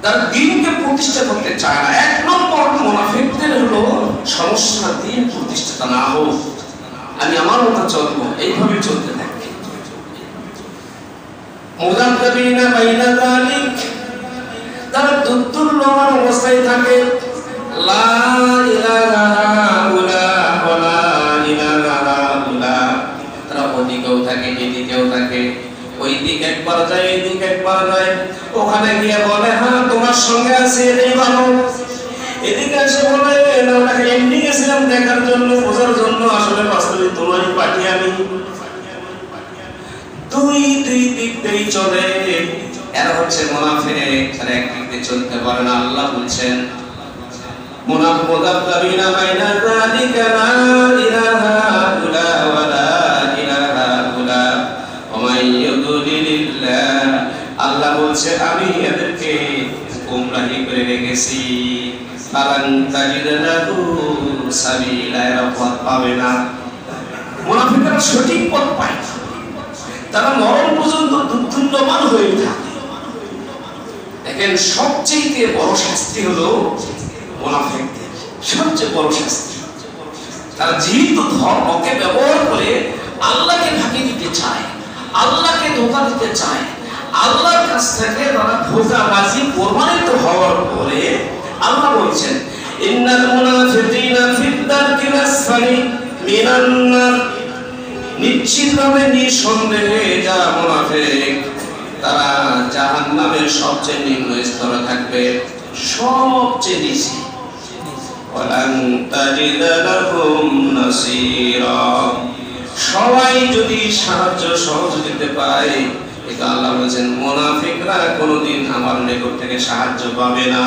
তারা দ্বীনকে প্রতিষ্ঠা করতে চায় না। এক নম্বর মুনাফিকদের হলো সমস্যা, দ্বীন প্রতিষ্ঠা না হোক, আমি আমার মতো চলবো, এইভাবে চলতে থাকে। মুযাব্বাবিনা বাইনা যালিক, তারা দুতুল্যমান অবস্থায় থাকে। লা ইলাহা ইল্লা ওয়ালা ইলাহা ইল্লা, তারা ওদিকেও থাকে এদিকেও থাকে, ওই দিক একবার যায় এই দিক একবার যায়, ওখানে গিয়ে বলে হ্যাঁ তোমার সঙ্গে আছে এটাই ভালো, এদিকে এসে বলে না ওটাকে এমনি গেছিলাম দেখার জন্য বোঝার জন্য, আসলে বাস্তবে তোমারই পাঠি আমি। দুই দিক দিয়েই চলে, এরা হচ্ছে মুনাফিক, তারা এক দিক দিয়ে চলতে পারে না। আল্লাহ বলছেন মুনাফিকুনা বাইনা যালিকা লা ইলাহা ইল্লা ওয়ালা ইলাহা ইল্লা ওয়া মান ইউদ্লিলিল্লাহ, আল্লাহ বলছে আমি এদেরকে গোমরাহি করে রেখেছি, ফালান তাজিদ লাহু সাবিলা, এরা পথ পাবে না। মুনাফিকরা সঠিক পথ পায় না, তারা মরণ পর্যন্ত দুর্দণ্ডমান হয়ে থাকে। দেখেন সবচেয়ে বড় শাস্তি হলো মুনাফিকদের, সবচেয়ে বড় শাস্তি। তারা যেহেতু ধর্মকে ব্যবহার করে আল্লাহকে ফাঁকি দিতে চায়, আল্লাহকে ধোঁকা দিতে চায়, আল্লাহর কাছ থেকে তারা ধোঁকাবাজি প্রমাণিত হওয়ার পরে আল্লাহ বলছেন ইন্নাল মুনাফিকিনা ফিদ দারকিল আসফালি মিনান নার, নিশ্চিতভাবে নিঃসন্দেহে যারা মুনাফিক তারা জাহান্নামের সবচেয়ে নিম্ন স্তরে থাকবে, সবচেয়ে নিচে। ওয়ালান তাজিদা লাহুম নাসীরা, সবাই যদি সাহায্য সহযোগিতা পায়, এটা আল্লাহ বলেন মুনাফিকরা কোনোদিন আমার নিকট থেকে সাহায্য পাবে না।